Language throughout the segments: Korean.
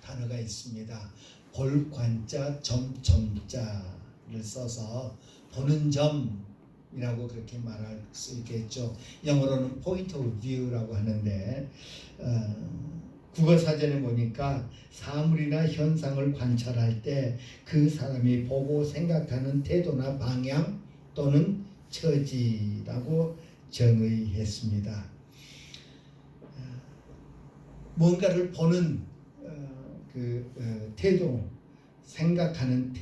단어가 있습니다. 볼 관자 점점자를 써서 보는 점이라고 그렇게 말할 수 있겠죠. 영어로는 point of view라고 하는데 국어 사전에 보니까 사물이나 현상을 관찰할 때 그 사람이 보고 생각하는 태도나 방향 또는 처지라고 정의했습니다. 뭔가를 보는 태도, 생각하는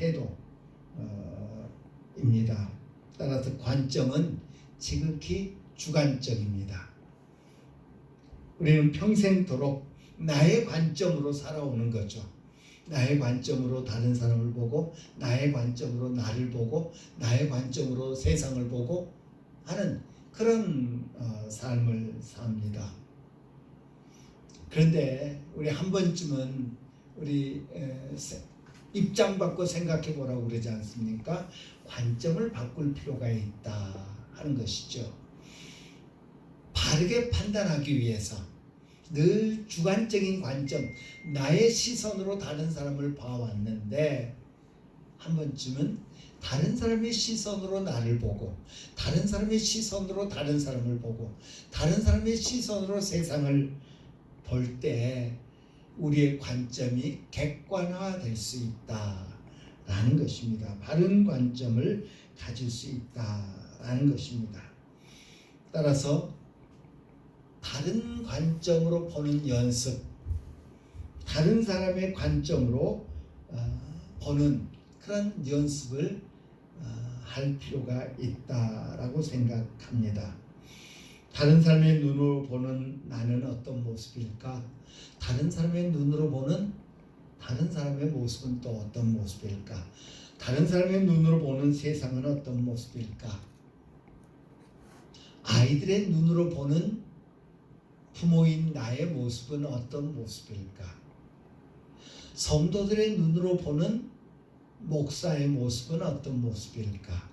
태도입니다. 따라서 관점은 지극히 주관적입니다. 우리는 평생도록 나의 관점으로 살아오는 거죠. 나의 관점으로 다른 사람을 보고, 나의 관점으로 나를 보고, 나의 관점으로 세상을 보고 하는 그런 삶을 삽니다. 그런데 우리 한 번쯤은 우리 입장 바꿔 생각해 보라고 그러지 않습니까? 관점을 바꿀 필요가 있다 하는 것이죠. 바르게 판단하기 위해서 늘 주관적인 관점, 나의 시선으로 다른 사람을 봐왔는데 한 번쯤은 다른 사람의 시선으로 나를 보고, 다른 사람의 시선으로 다른 사람을 보고, 다른 사람의 시선으로 세상을 볼 때 우리의 관점이 객관화될 수 있다라는 것입니다. 바른 관점을 가질 수 있다라는 것입니다. 따라서 다른 관점으로 보는 연습, 다른 사람의 관점으로 보는 그런 연습을 할 필요가 있다라고 생각합니다. 다른 사람의 눈으로 보는 나는 어떤 모습일까? 다른 사람의 눈으로 보는 다른 사람의 모습은 또 어떤 모습일까? 다른 사람의 눈으로 보는 세상은 어떤 모습일까? 아이들의 눈으로 보는 부모인 나의 모습은 어떤 모습일까? 성도들의 눈으로 보는 목사의 모습은 어떤 모습일까?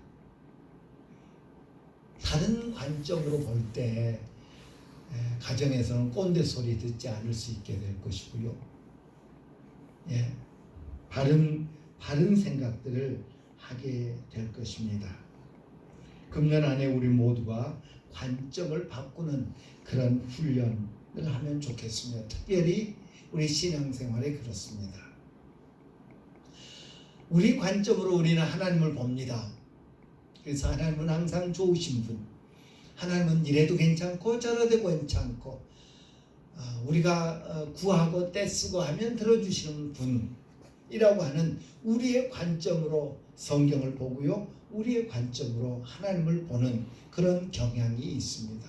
다른 관점으로 볼 때 가정에서는 꼰대 소리 듣지 않을 수 있게 될 것이고요. 바른 생각들을 하게 될 것입니다. 금년 안에 우리 모두가 관점을 바꾸는 그런 훈련을 하면 좋겠습니다. 특별히 우리 신앙생활에 그렇습니다. 우리 관점으로 우리는 하나님을 봅니다. 그래서 하나님은 항상 좋으신 분, 하나님은 이래도 괜찮고 저래도 괜찮고 우리가 구하고 떼쓰고 하면 들어주시는 분이라고 하는 우리의 관점으로 성경을 보고요, 우리의 관점으로 하나님을 보는 그런 경향이 있습니다.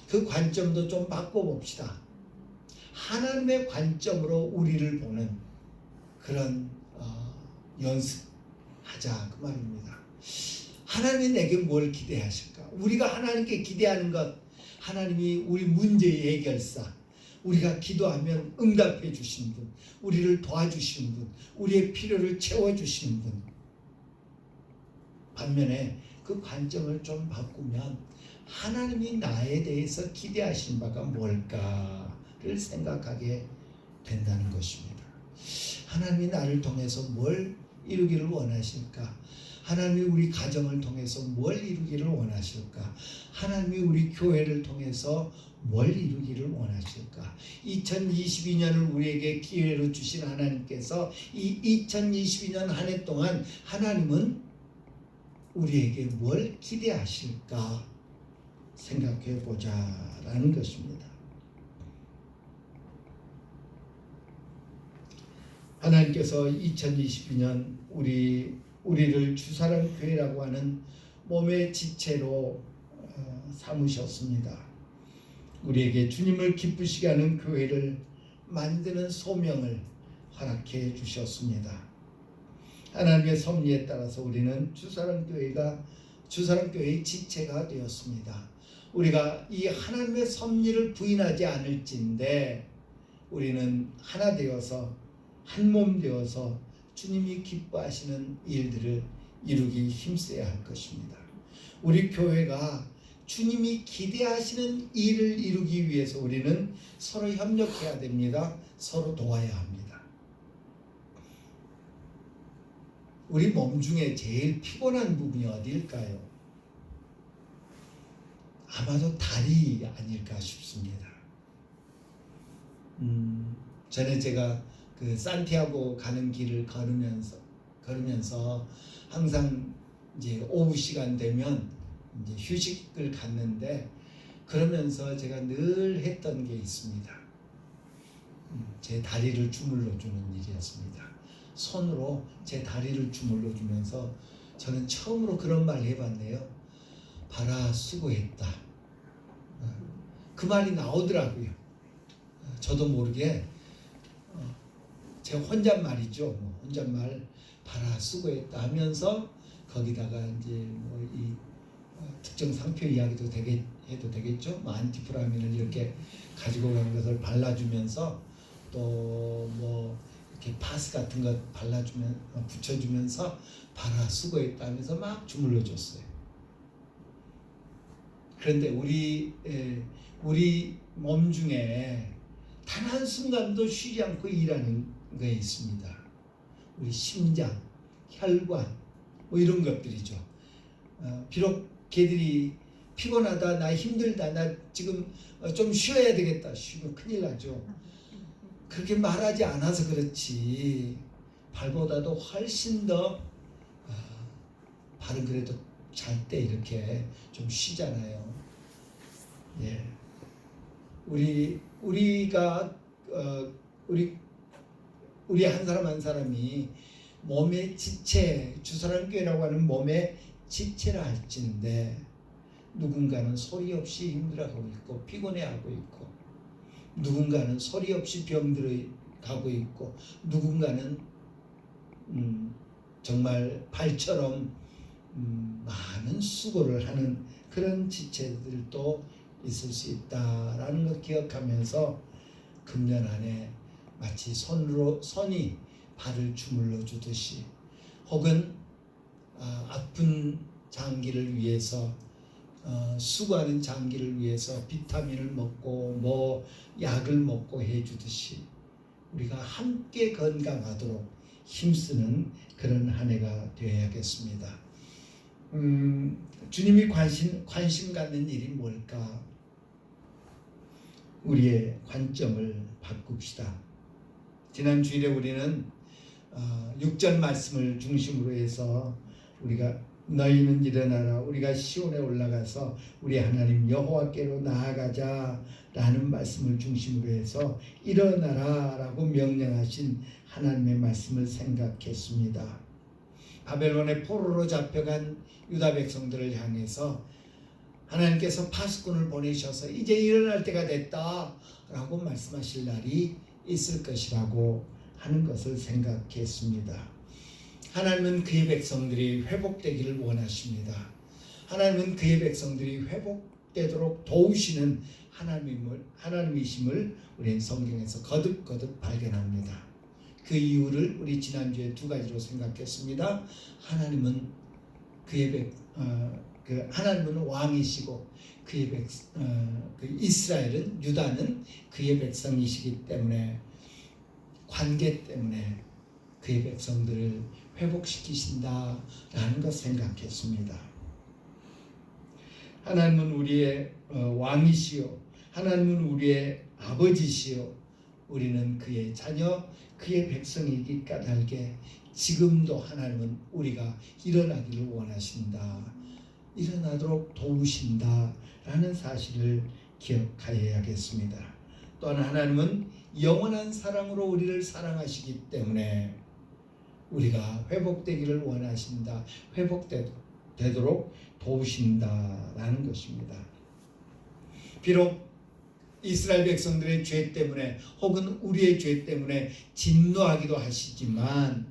그 관점도 좀 바꿔봅시다. 하나님의 관점으로 우리를 보는 그런 연습하자 그 말입니다. 하나님이 내게 뭘 기대하실까? 우리가 하나님께 기대하는 것, 하나님이 우리 문제의 해결사, 우리가 기도하면 응답해 주시는 분, 우리를 도와주시는 분, 우리의 필요를 채워주시는 분. 반면에 그 관점을 좀 바꾸면 하나님이 나에 대해서 기대하신 바가 뭘까를 생각하게 된다는 것입니다. 하나님이 나를 통해서 뭘 이루기를 원하실까? 하나님이 우리 가정을 통해서 뭘 이루기를 원하실까? 하나님이 우리 교회를 통해서 뭘 이루기를 원하실까? 2022년을 우리에게 기회로 주신 하나님께서 이 2022년 한 해 동안 하나님은 우리에게 뭘 기대하실까? 생각해 보자라는 것입니다. 하나님께서 2022년 우리를 주사람 교회라고 하는 몸의 지체로 삼으셨습니다. 우리에게 주님을 기쁘시게 하는 교회를 만드는 소명을 허락해 주셨습니다. 하나님의 섭리에 따라서 우리는 주사람 교회의 지체가 되었습니다. 우리가 이 하나님의 섭리를 부인하지 않을진데 우리는 하나 되어서 한 몸 되어서 주님이 기뻐하시는 일들을 이루기 힘써야 할 것입니다. 우리 교회가 주님이 기대하시는 일을 이루기 위해서 우리는 서로 협력해야 됩니다. 서로 도와야 합니다. 우리 몸 중에 제일 피곤한 부분이 어디일까요? 아마도 다리 아닐까 싶습니다. 전에 제가 그 산티아고 가는 길을 걸으면서 항상 이제 오후 시간 되면 이제 휴식을 갖는데, 그러면서 제가 늘 했던 게 있습니다. 제 다리를 주물러 주는 일이었습니다. 손으로 제 다리를 주물러 주면서 저는 처음으로 그런 말 해봤네요. 봐라, 수고했다. 그 말이 나오더라고요. 저도 모르게 제 혼잣말이죠. 혼잣말, 봐라, 수고했다 하면서 거기다가 이제 이 특정 상표 이야기도 해도 되겠죠. 안티프라민을 이렇게 가지고 간 것을 발라주면서 또 이렇게 파스 같은 것 붙여주면서 봐라, 수고했다 하면서 막 주물러 줬어요. 그런데 우리 몸 중에 단 한순간도 쉬지 않고 일하는 게 있습니다. 우리 심장, 혈관 이런 것들이죠. 비록 걔들이 피곤하다, 나 힘들다, 나 지금 좀 쉬어야 되겠다, 쉬면 큰일 나죠. 그렇게 말하지 않아서 그렇지 발보다도 훨씬 더 발은 그래도 잘 때 이렇게 좀 쉬잖아요. 예, 우리가 우리 한 사람 한 사람이 몸의 지체, 주사랑교회라고 하는 몸의 지체라 할지인데, 누군가는 소리 없이 힘들어하고 있고 피곤해하고 있고, 누군가는 소리 없이 병들어 가고 있고, 누군가는 정말 발처럼 많은 수고를 하는 그런 지체들도 있을 수 있다라는 걸 기억하면서 금년 안에 마치 손이 발을 주물러 주듯이, 혹은 아픈 장기를 위해서 수고하는 장기를 위해서 비타민을 먹고 약을 먹고 해주듯이 우리가 함께 건강하도록 힘쓰는 그런 한 해가 되어야겠습니다. 주님이 관심 갖는 일이 뭘까? 우리의 관점을 바꿉시다. 지난 주일에 우리는 6절 말씀을 중심으로 해서 우리가 너희는 일어나라, 우리가 시온에 올라가서 우리 하나님 여호와께로 나아가자 라는 말씀을 중심으로 해서 일어나라 라고 명령하신 하나님의 말씀을 생각했습니다. 바벨론의 포로로 잡혀간 유다 백성들을 향해서 하나님께서 파수꾼을 보내셔서 이제 일어날 때가 됐다 라고 말씀하실 날이 있을 것이라고 하는 것을 생각했습니다. 하나님은 그의 백성들이 회복되기를 원하십니다. 하나님은 그의 백성들이 회복되도록 도우시는 하나님이심을 우리는 성경에서 거듭거듭 발견합니다. 그 이유를 우리 지난주에 두 가지로 생각했습니다. 하나님은 하나님은 왕이시고 이스라엘은, 유다는 그의 백성이시기 때문에, 관계 때문에 그의 백성들을 회복시키신다라는 것 생각했습니다. 하나님은 우리의 왕이시요, 하나님은 우리의 아버지시요, 우리는 그의 자녀, 그의 백성이기 까닭에 지금도 하나님은 우리가 일어나기를 원하신다, 일어나도록 도우신다라는 사실을 기억하여야겠습니다. 또한 하나님은 영원한 사랑으로 우리를 사랑하시기 때문에 우리가 회복되기를 원하신다, 회복되도록 도우신다라는 것입니다. 비록 이스라엘 백성들의 죄 때문에 혹은 우리의 죄 때문에 진노하기도 하시지만,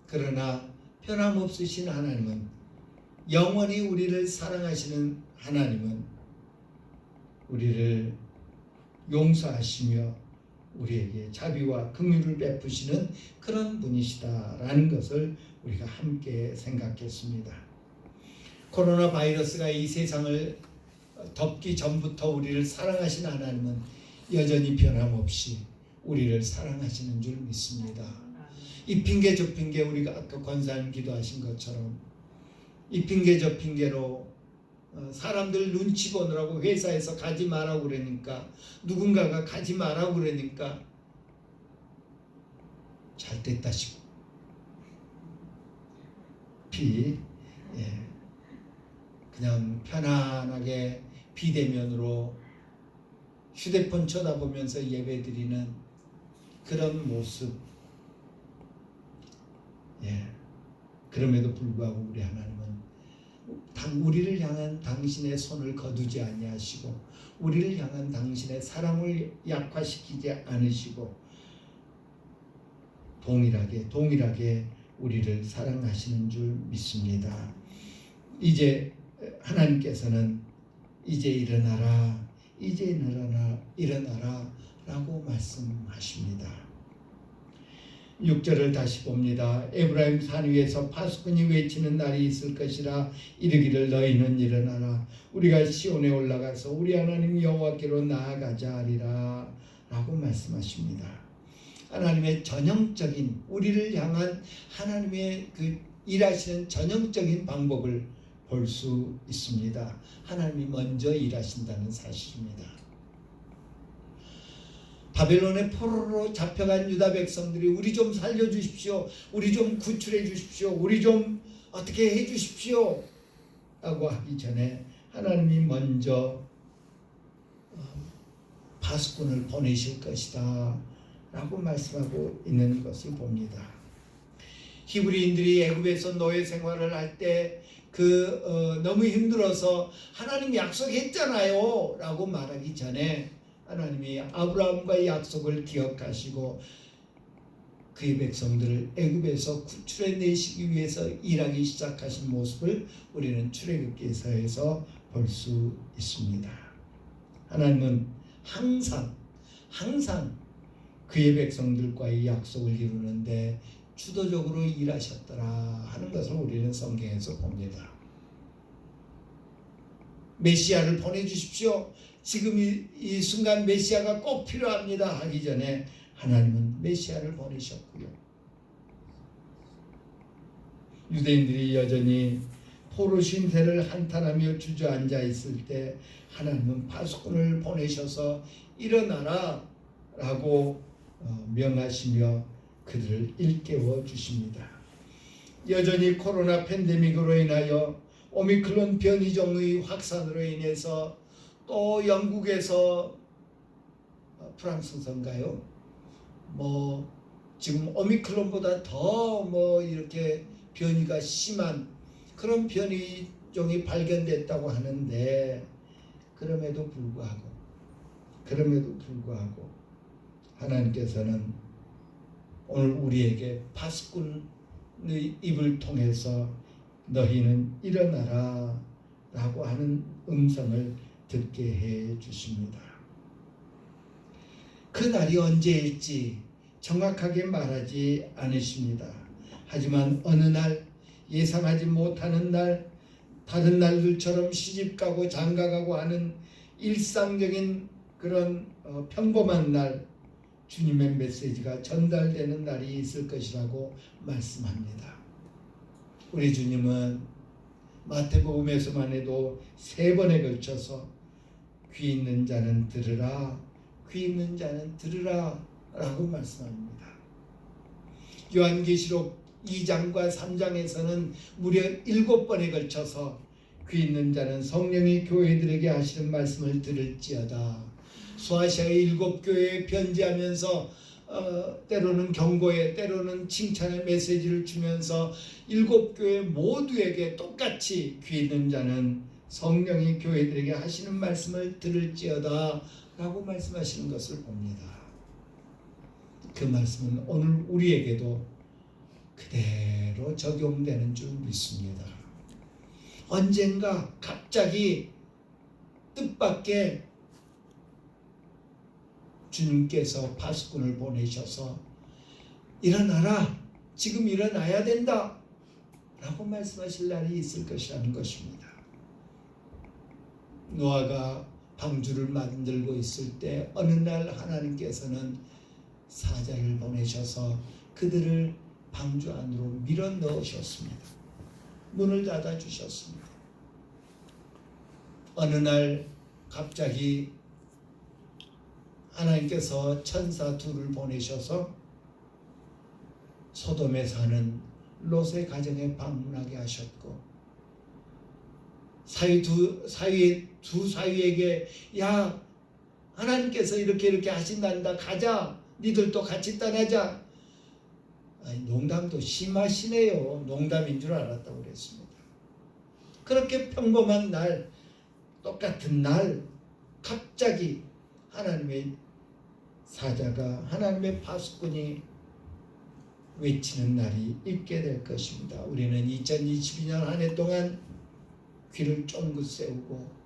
그러나 변함없으신 하나님은, 영원히 우리를 사랑하시는 하나님은 우리를 용서하시며 우리에게 자비와 긍휼을 베푸시는 그런 분이시다라는 것을 우리가 함께 생각했습니다. 코로나 바이러스가 이 세상을 덮기 전부터 우리를 사랑하신 하나님은 여전히 변함없이 우리를 사랑하시는 줄 믿습니다. 이 핑계 저 핑계, 우리가 아까 권사님 기도하신 것처럼 이 핑계 저 핑계로 사람들 눈치 보느라고 회사에서 가지 마라고 그러니까, 누군가가 가지 마라고 그러니까 잘 됐다 싶어 그냥 편안하게 비대면으로 휴대폰 쳐다보면서 예배드리는 그런 모습. 그럼에도 불구하고 우리 하나님은 우리를 향한 당신의 손을 거두지 아니하시고 우리를 향한 당신의 사랑을 약화시키지 않으시고 동일하게 우리를 사랑하시는 줄 믿습니다. 이제 하나님께서는 이제 일어나라 라고 말씀하십니다. 6절을 다시 봅니다. 에브라임 산 위에서 파수꾼이 외치는 날이 있을 것이라. 이르기를 너희는 일어나라, 우리가 시온에 올라가서 우리 하나님 여호와께로 나아가자 하리라 라고 말씀하십니다. 하나님의 전형적인, 우리를 향한 하나님의 그 일하시는 전형적인 방법을 볼 수 있습니다. 하나님이 먼저 일하신다는 사실입니다. 바벨론의 포로로 잡혀간 유다 백성들이 우리 좀 살려주십시오, 우리 좀 구출해 주십시오, 우리 좀 어떻게 해 주십시오 라고 하기 전에 하나님이 먼저 파수꾼을 보내실 것이다 라고 말씀하고 있는 것을 봅니다. 히브리인들이 애굽에서 노예 생활을 할 때 너무 힘들어서 하나님 약속했잖아요 라고 말하기 전에 하나님이 아브라함과의 약속을 기억하시고 그의 백성들을 애굽에서 구출해 내시기 위해서 일하기 시작하신 모습을 우리는 출애굽기에서 볼 수 있습니다. 하나님은 항상 그의 백성들과의 약속을 이루는데 주도적으로 일하셨더라 하는 것을 우리는 성경에서 봅니다. 메시아를 보내주십시오, 지금 이 순간 메시아가 꼭 필요합니다 하기 전에 하나님은 메시아를 보내셨고요. 유대인들이 여전히 포로 신세를 한탄하며 주저앉아 있을 때 하나님은 파수꾼을 보내셔서 일어나라 라고 명하시며 그들을 일깨워 주십니다. 여전히 코로나 팬데믹으로 인하여 오미크론 변이종의 확산으로 인해서 또 영국에서 프랑스인가요? 지금 오미크론보다 더 이렇게 변이가 심한 그런 변이종이 발견됐다고 하는데 그럼에도 불구하고 하나님께서는 오늘 우리에게 파수꾼의 입을 통해서 너희는 일어나라 라고 하는 음성을 듣게 해 주십니다. 그 날이 언제일지 정확하게 말하지 않으십니다. 하지만 어느 날, 예상하지 못하는 날, 다른 날들처럼 시집가고 장가가고 하는 일상적인 그런 평범한 날, 주님의 메시지가 전달되는 날이 있을 것이라고 말씀합니다. 우리 주님은 마태복음에서만 해도 3번에 걸쳐서 귀 있는 자는 들으라, 귀 있는 자는 들으라 라고 말씀합니다. 요한계시록 2장과 3장에서는 무려 7번에 걸쳐서 귀 있는 자는 성령이 교회들에게 하시는 말씀을 들을지어다. 소아시아의 7교회에 편지하면서 때로는 경고에 때로는 칭찬의 메시지를 주면서 7교회 모두에게 똑같이 귀 있는 자는 성령이 교회들에게 하시는 말씀을 들을지어다 라고 말씀하시는 것을 봅니다. 그 말씀은 오늘 우리에게도 그대로 적용되는 줄 믿습니다. 언젠가 갑자기 뜻밖의 주님께서 파수꾼을 보내셔서 일어나라, 지금 일어나야 된다 라고 말씀하실 날이 있을 것이라는 것입니다. 노아가 방주를 만들고 있을 때 어느 날 하나님께서는 사자를 보내셔서 그들을 방주 안으로 밀어 넣으셨습니다. 문을 닫아 주셨습니다. 어느 날 갑자기 하나님께서 천사 둘을 보내셔서 소돔에 사는 롯의 가정에 방문하게 하셨고, 두 사위에게 야, 하나님께서 이렇게 하신단다, 가자, 니들도 같이 떠나자. 아니, 농담도 심하시네요. 농담인 줄 알았다고 그랬습니다. 그렇게 평범한 날, 똑같은 날 갑자기 하나님의 사자가, 하나님의 파수꾼이 외치는 날이 있게 될 것입니다. 우리는 2022년 한 해 동안 귀를 쫑긋 세우고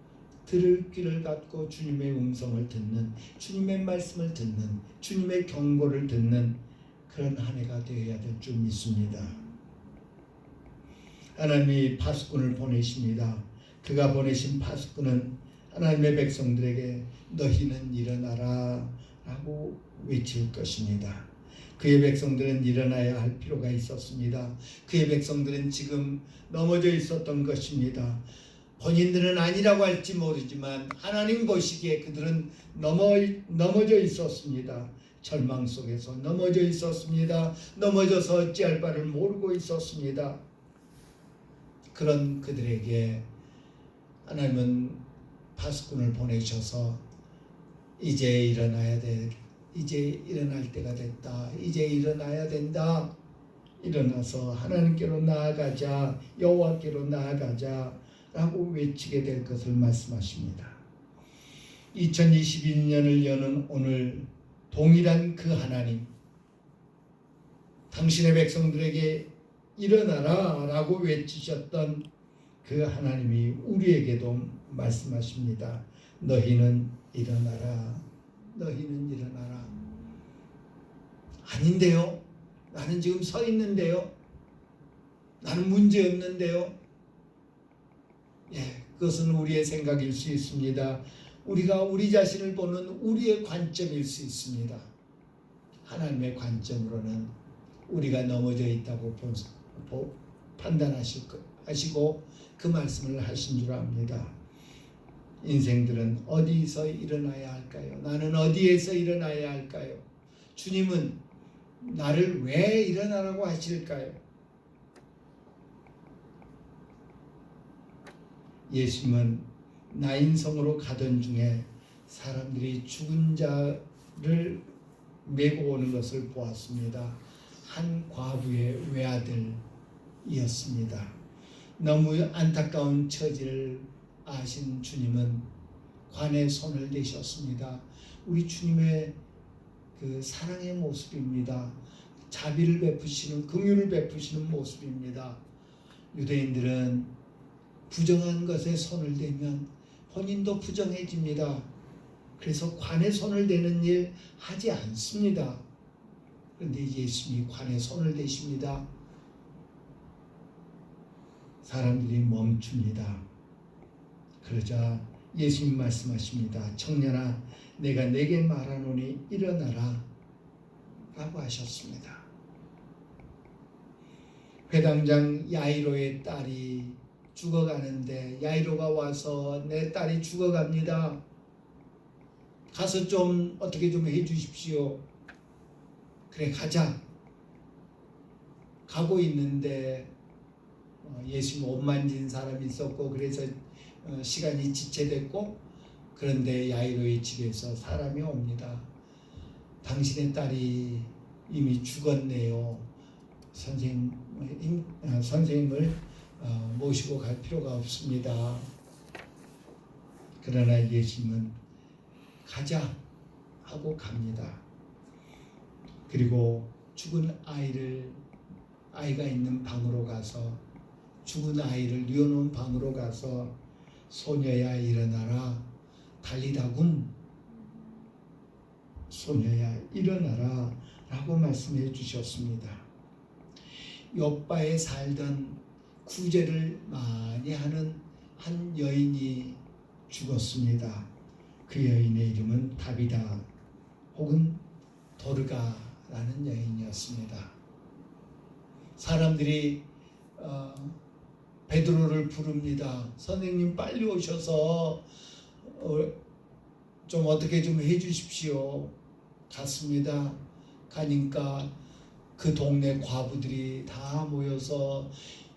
들을 귀를 갖고 주님의 음성을 듣는, 주님의 말씀을 듣는, 주님의 경고를 듣는 그런 한 해가 되어야 될 줄 믿습니다. 하나님이 파수꾼을 보내십니다. 그가 보내신 파수꾼은 하나님의 백성들에게 너희는 일어나라 라고 외칠 것입니다. 그의 백성들은 일어나야 할 필요가 있었습니다. 그의 백성들은 지금 넘어져 있었던 것입니다. 본인들은 아니라고 할지 모르지만 하나님 보시기에 그들은 넘어져 있었습니다. 절망 속에서 넘어져 있었습니다. 넘어져서 어찌할 바를 모르고 있었습니다. 그런 그들에게 하나님은 파수꾼을 보내셔서 이제 일어나야 돼. 이제 일어날 때가 됐다. 이제 일어나야 된다. 일어나서 하나님께로 나아가자. 여호와께로 나아가자 라고 외치게 될 것을 말씀하십니다. 2021년을 여는 오늘 동일한 그 하나님, 당신의 백성들에게 일어나라 라고 외치셨던 그 하나님이 우리에게도 말씀하십니다. 너희는 일어나라. 너희는 일어나라. 아닌데요? 나는 지금 서 있는데요? 나는 문제 없는데요? 그것은 우리의 생각일 수 있습니다. 우리가 우리 자신을 보는 우리의 관점일 수 있습니다. 하나님의 관점으로는 우리가 넘어져 있다고 판단하시고 그 말씀을 하신 줄 압니다. 인생들은 어디서 일어나야 할까요? 나는 어디에서 일어나야 할까요? 주님은 나를 왜 일어나라고 하실까요? 예수님은 나인성으로 가던 중에 사람들이 죽은 자를 메고 오는 것을 보았습니다. 한 과부의 외아들이었습니다. 너무 안타까운 처지를 아신 주님은 관에 손을 대셨습니다. 우리 주님의 그 사랑의 모습입니다. 자비를 베푸시는, 긍휼을 베푸시는 모습입니다. 유대인들은 부정한 것에 손을 대면 본인도 부정해집니다. 그래서 관에 손을 대는 일 하지 않습니다. 그런데 예수님이 관에 손을 대십니다. 사람들이 멈춥니다. 그러자 예수님 말씀하십니다. 청년아, 내가 내게 말하노니 일어나라 라고 하셨습니다. 회당장 야이로의 딸이 죽어가는데 야이로가 와서 내 딸이 죽어갑니다. 가서 좀 어떻게 좀 해주십시오. 그래, 가자. 가고 있는데 예수님 옷 만진 사람이 있었고, 그래서 시간이 지체됐고, 그런데 야이로의 집에서 사람이 옵니다. 당신의 딸이 이미 죽었네요. 선생님을 모시고 갈 필요가 없습니다. 그러나 예수님은 가자 하고 갑니다. 그리고 죽은 아이가 있는 방으로 가서, 죽은 아이를 뉘어놓은 방으로 가서 소녀야 일어나라, 달리다굼, 소녀야 일어나라 라고 말씀해 주셨습니다. 욥바에 살던 구제를 많이 하는 한 여인이 죽었습니다. 그 여인의 이름은 다비다 혹은 도르가라는 여인이었습니다. 사람들이 베드로를 부릅니다. 선생님 빨리 오셔서 좀 어떻게 좀 해주십시오. 갔습니다. 가니까 그 동네 과부들이 다 모여서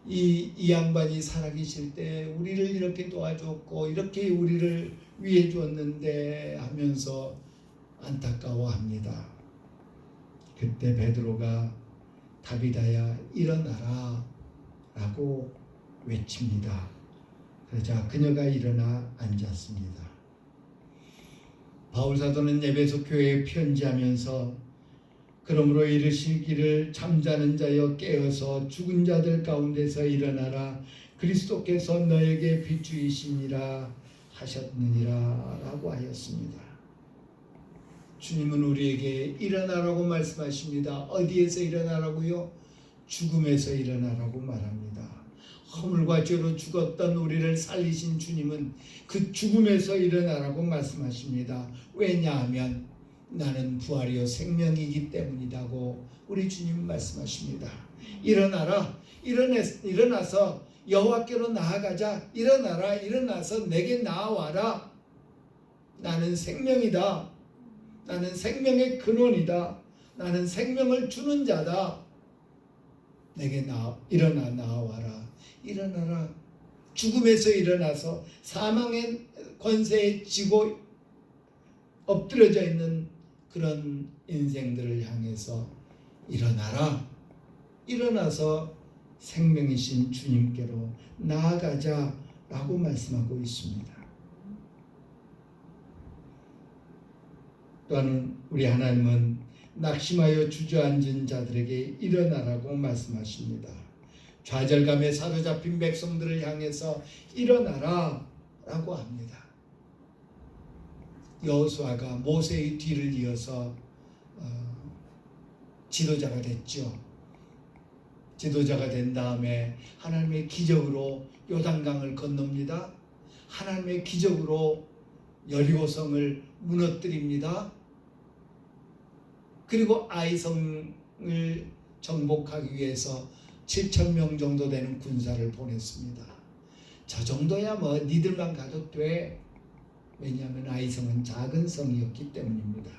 이 양반이 살아계실 때 우리를 이렇게 도와줬고 이렇게 우리를 위해 주었는데 하면서 안타까워합니다. 그때 베드로가 다비다야 일어나라 라고 외칩니다. 그러자 그녀가 일어나 앉았습니다. 바울 사도는 에베소 교회에 편지하면서 그러므로 이르시기를 잠자는 자여 깨어서 죽은 자들 가운데서 일어나라 그리스도께서 너에게 비추이시니라 하셨느니라 라고 하였습니다. 주님은 우리에게 일어나라고 말씀하십니다. 어디에서 일어나라고요? 죽음에서 일어나라고 말합니다. 허물과 죄로 죽었던 우리를 살리신 주님은 그 죽음에서 일어나라고 말씀하십니다. 왜냐하면 나는 부활이요 생명이기 때문이라고 우리 주님 말씀하십니다. 일어나라. 일어나서 여호와께로 나아가자. 일어나라. 일어나서 내게 나아와라. 나는 생명이다. 나는 생명의 근원이다. 나는 생명을 주는 자다. 내게 일어나 나아와라. 일어나라. 죽음에서 일어나서 사망의 권세에 지고 엎드려져 있는 그런 인생들을 향해서 일어나라. 일어나서 생명이신 주님께로 나아가자라고 말씀하고 있습니다. 또한 우리 하나님은 낙심하여 주저앉은 자들에게 일어나라고 말씀하십니다. 좌절감에 사로잡힌 백성들을 향해서 일어나라 라고 합니다. 여호수아가 모세의 뒤를 이어서 지도자가 됐죠. 지도자가 된 다음에 하나님의 기적으로 요단강을 건넙니다. 하나님의 기적으로 여리고성을 무너뜨립니다. 그리고 아이성을 정복하기 위해서 7,000명 정도 되는 군사를 보냈습니다. 저 정도야 뭐 니들만 가도 돼. 왜냐하면 아이성은 작은 성이었기 때문입니다.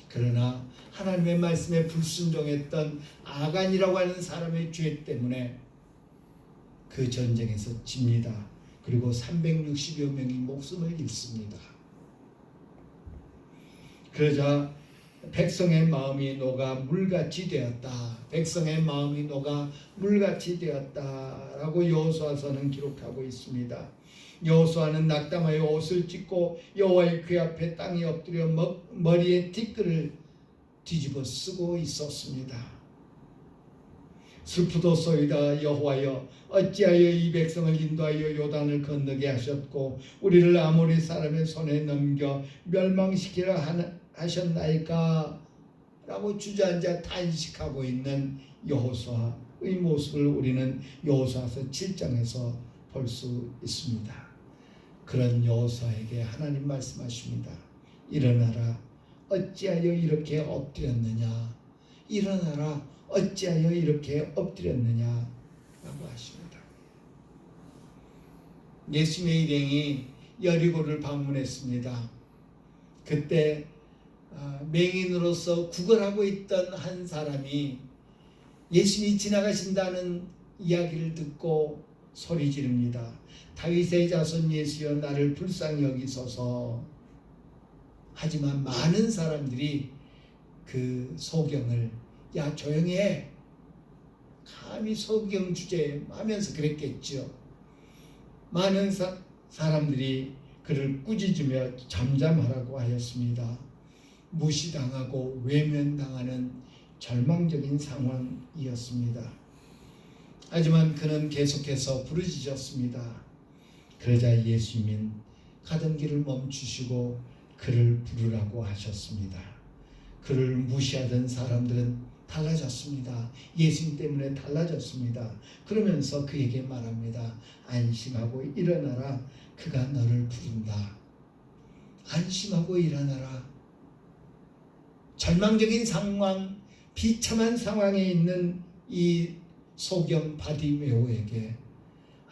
그러나 하나님의 말씀에 불순종했던 아간이라고 하는 사람의 죄 때문에 그 전쟁에서 집니다. 그리고 360여 명이 목숨을 잃습니다. 그러자 백성의 마음이 녹아 물같이 되었다. 백성의 마음이 녹아 물같이 되었다라고 여호수아서는 기록하고 있습니다. 여호수아는 낙담하여 옷을 찢고 여호와의 궤 앞에 땅에 엎드려 머리에 티끌을 뒤집어 쓰고 있었습니다. 슬프도소이다. 여호와여 어찌하여 이 백성을 인도하여 요단을 건너게 하셨고 우리를 아모리 사람의 손에 넘겨 멸망시키라 하셨나이까? 라고 주저앉아 탄식하고 있는 여호수아의 모습을 우리는 여호수아서 7장에서 볼 수 있습니다. 그런 여호수아에게 하나님 말씀하십니다. 일어나라. 어찌하여 이렇게 엎드렸느냐. 일어나라. 어찌하여 이렇게 엎드렸느냐 라고 하십니다. 예수님의 일행이 여리고를 방문했습니다. 그때 맹인으로서 구걸하고 있던 한 사람이 예수님이 지나가신다는 이야기를 듣고 소리 지릅니다. 다윗의 자손 예수여 나를 불쌍히 여기소서. 하지만 많은 사람들이 그 소경을 야 조용히 해. 감히 소경 주제 하면서 그랬겠죠. 많은 사람들이 그를 꾸짖으며 잠잠하라고 하였습니다. 무시당하고 외면당하는 절망적인 상황이었습니다. 하지만 그는 계속해서 부르짖었습니다. 그러자 예수님은 가던 길을 멈추시고 그를 부르라고 하셨습니다. 그를 무시하던 사람들은 달라졌습니다. 예수님 때문에 달라졌습니다. 그러면서 그에게 말합니다. 안심하고 일어나라. 그가 너를 부른다. 안심하고 일어나라. 절망적인 상황, 비참한 상황에 있는 이 소경 바디메오에게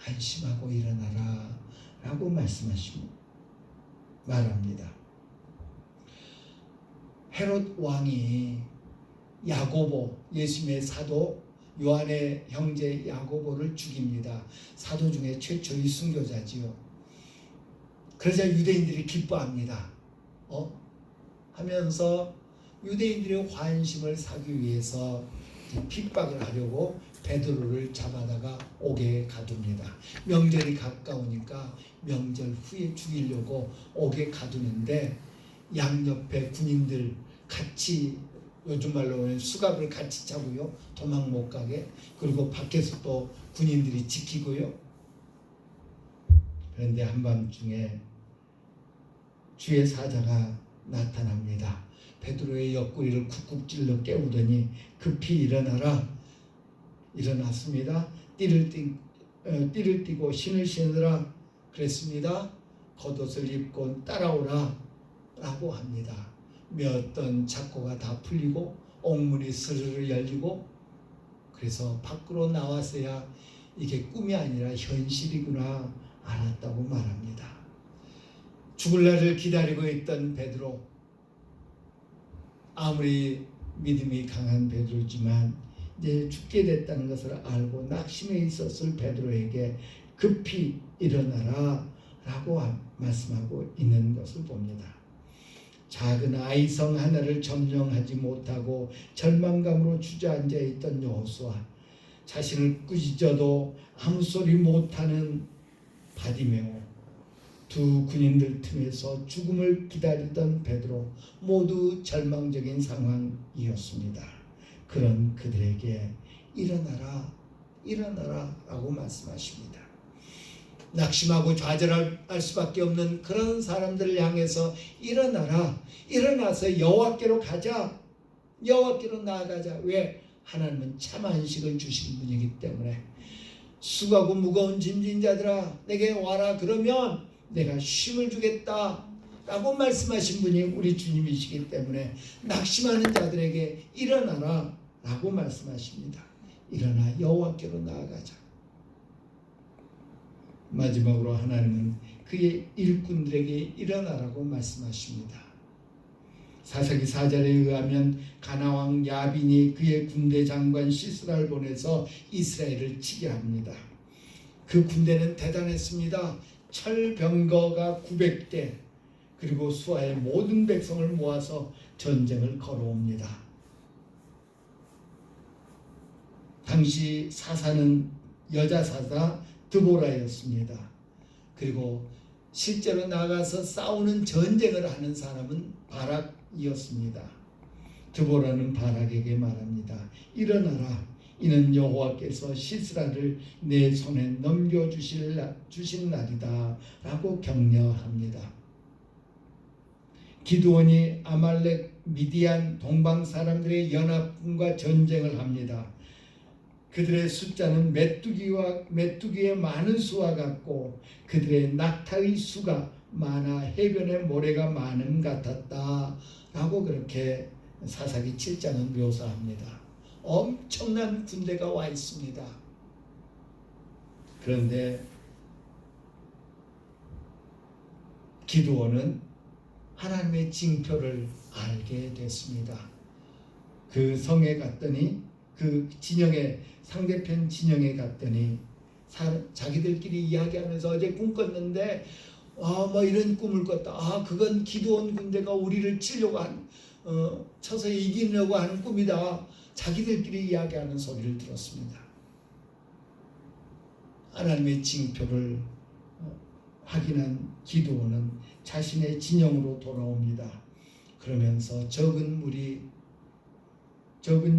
안심하고 일어나라 라고 말합니다. 헤롯 왕이 야고보, 예수님의 사도 요한의 형제 야고보를 죽입니다. 사도 중에 최초의 순교자지요. 그러자 유대인들이 기뻐합니다. 하면서 유대인들의 환심을 사기 위해서 핍박을 하려고 베드로를 잡아다가 옥에 가둡니다. 명절이 가까우니까 명절 후에 죽이려고 옥에 가두는데 양옆에 군인들 같이, 요즘 말로 하면 수갑을 같이 차고요. 도망 못 가게. 그리고 밖에서 또 군인들이 지키고요. 그런데 한밤중에 주의 사자가 나타납니다. 베드로의 옆구리를 쿡쿡 찔러 깨우더니 급히 일어나라. 일어났습니다. 띠를 띠고 신을 신으라 그랬습니다. 겉옷을 입고 따라오라 라고 합니다. 몇던 착고가 다 풀리고 옥문이 스르르 열리고, 그래서 밖으로 나왔어야 이게 꿈이 아니라 현실이구나 알았다고 말합니다. 죽을 날을 기다리고 있던 베드로, 아무리 믿음이 강한 베드로지만 이제 죽게 됐다는 것을 알고 낙심해 있었을 베드로에게 급히 일어나라 라고 말씀하고 있는 것을 봅니다. 작은 아이성 하나를 점령하지 못하고 절망감으로 주저앉아 있던 여호수아, 자신을 꾸짖어도 아무 소리 못하는 바디메오, 두 군인들 틈에서 죽음을 기다리던 베드로, 모두 절망적인 상황이었습니다. 그런 그들에게 일어나라, 일어나라 라고 말씀하십니다. 낙심하고 좌절할 수밖에 없는 그런 사람들을 향해서 일어나라, 일어나서 여호와께로 가자, 여호와께로 나아가자. 왜? 하나님은 참 안식을 주신 분이기 때문에. 수고하고 무거운 짐진 자들아 내게 와라, 그러면 내가 쉼을 주겠다 라고 말씀하신 분이 우리 주님이시기 때문에 낙심하는 자들에게 일어나라 라고 말씀하십니다. 일어나 여호와께로 나아가자. 마지막으로 하나님은 그의 일꾼들에게 일어나라고 말씀하십니다. 사사기 4절에 의하면 가나왕 야빈이 그의 군대 장관 시스라를 보내서 이스라엘을 치게 합니다. 그 군대는 대단했습니다. 철병거가 900대, 그리고 수하의 모든 백성을 모아서 전쟁을 걸어옵니다. 당시 사사는 여자 사사 드보라였습니다. 그리고 실제로 나가서 싸우는 전쟁을 하는 사람은 바락이었습니다. 드보라는 바락에게 말합니다. 일어나라. 이는 여호와께서 시스라를 내 손에 넘겨주신 날이다 라고 격려합니다. 기드온이 아말렉, 미디안, 동방 사람들의 연합군과 전쟁을 합니다. 그들의 숫자는 메뚜기의 많은 수와 같고 그들의 낙타의 수가 많아 해변의 모래가 많음 같았다 라고 그렇게 사사기 7장은 묘사합니다. 엄청난 군대가 와 있습니다. 그런데 기드온은 하나님의 징표를 알게 됐습니다. 그 성에 갔더니, 그 진영에, 상대편 진영에 갔더니 자기들끼리 이야기하면서 어제 꿈 꿨는데 뭐 이런 꿈을 꿨다. 그건 기드온 군대가 우리를 치려고 쳐서 이기려고 하는 꿈이다. 자기들끼리 이야기하는 소리를 들었습니다. 하나님의 징표를 확인한 기드온은 자신의 진영으로 돌아옵니다. 그러면서 적은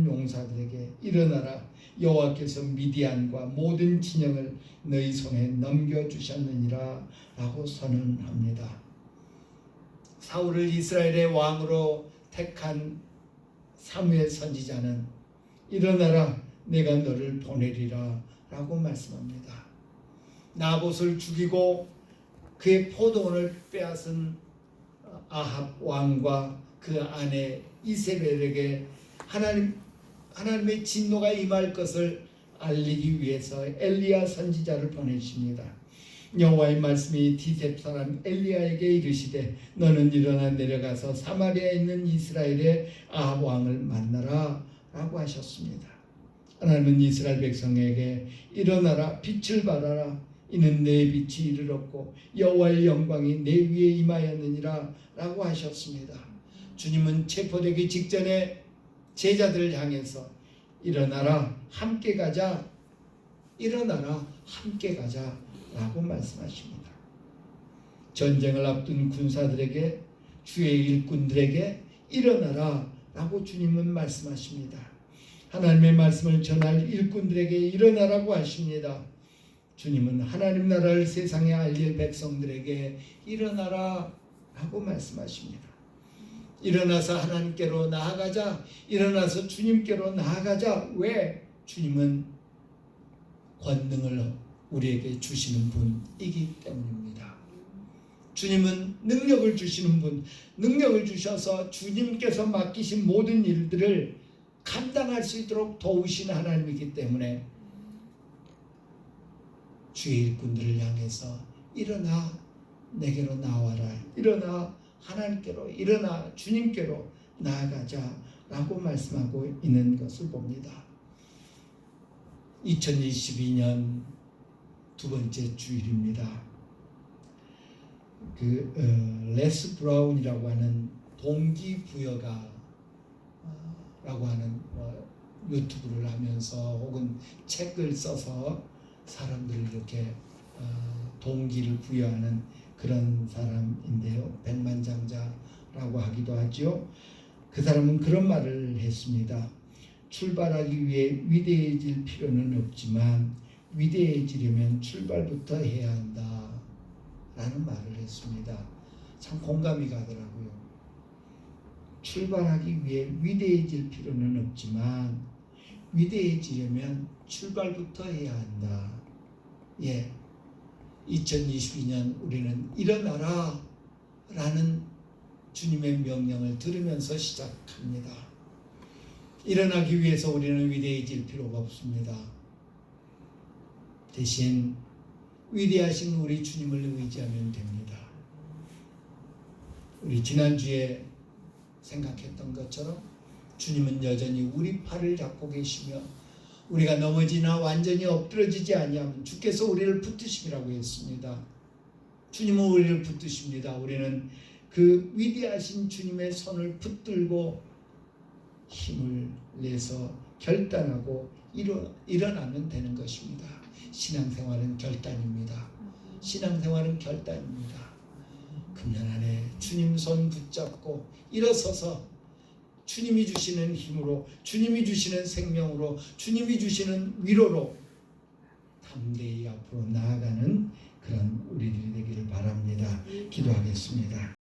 용사들에게 일어나라, 여호와께서 미디안과 모든 진영을 너희 손에 넘겨주셨느니라 라고 선언합니다. 사울을 이스라엘의 왕으로 택한 사무엘 선지자는 일어나라, 내가 너를 보내리라 라고 말씀합니다. 나봇을 죽이고 그의 포도원을 빼앗은 아합 왕과 그 아내 이세벨에게 하나님의 진노가 임할 것을 알리기 위해서 엘리야 선지자를 보내십니다. 여호와의 말씀이 디셉 사람 엘리야에게 이르시되 너는 일어나 내려가서 사마리아에 있는 이스라엘의 아합 왕을 만나라 라고 하셨습니다. 하나님은 이스라엘 백성에게 일어나라, 빛을 발하라, 이는 내 빛이 이르렀고 여호와의 영광이 내 위에 임하였느니라 라고 하셨습니다. 주님은 체포되기 직전에 제자들을 향해서 일어나라, 함께 가자, 일어나라, 함께 가자 라고 말씀하십니다. 전쟁을 앞둔 군사들에게, 주의 일꾼들에게 일어나라 라고 주님은 말씀하십니다. 하나님의 말씀을 전할 일꾼들에게 일어나라고 하십니다. 주님은 하나님 나라를 세상에 알릴 백성들에게 일어나라 라고 말씀하십니다. 일어나서 하나님께로 나아가자, 일어나서 주님께로 나아가자. 왜? 주님은 권능을 우리에게 주시는 분이기 때문입니다. 주님은 능력을 주시는 분, 능력을 주셔서 주님께서 맡기신 모든 일들을 감당할 수 있도록 도우신 하나님이기 때문에 주의 일꾼들을 향해서 일어나 내게로 나와라, 일어나 하나님께로, 일어나 주님께로 나아가자 라고 말씀하고 있는 것을 봅니다. 2022년 두 번째 주일입니다. 레스 브라운이라고 하는 동기부여가 라고 하는 유튜브를 하면서 혹은 책을 써서 사람들을 이렇게 동기를 부여하는 그런 사람인데요. 백만장자라고 하기도 하죠. 그 사람은 그런 말을 했습니다. 출발하기 위해 위대해질 필요는 없지만 위대해지려면 출발부터 해야 한다 라는 말을 했습니다. 참 공감이 가더라고요. 출발하기 위해 위대해질 필요는 없지만 위대해지려면 출발부터 해야 한다. 2022년 우리는 일어나라 라는 주님의 명령을 들으면서 시작합니다. 일어나기 위해서 우리는 위대해질 필요가 없습니다. 대신 위대하신 우리 주님을 의지하면 됩니다. 우리 지난주에 생각했던 것처럼 주님은 여전히 우리 팔을 잡고 계시며 우리가 넘어지나 완전히 엎드러지지 아니하면 주께서 우리를 붙드심이라고 했습니다. 주님은 우리를 붙드십니다. 우리는 그 위대하신 주님의 손을 붙들고 힘을 내서 결단하고 일어나면 되는 것입니다. 신앙생활은 결단입니다. 신앙생활은 결단입니다. 금년 안에 주님 손 붙잡고 일어서서 주님이 주시는 힘으로, 주님이 주시는 생명으로, 주님이 주시는 위로로 담대히 앞으로 나아가는 그런 우리들이 되기를 바랍니다. 기도하겠습니다.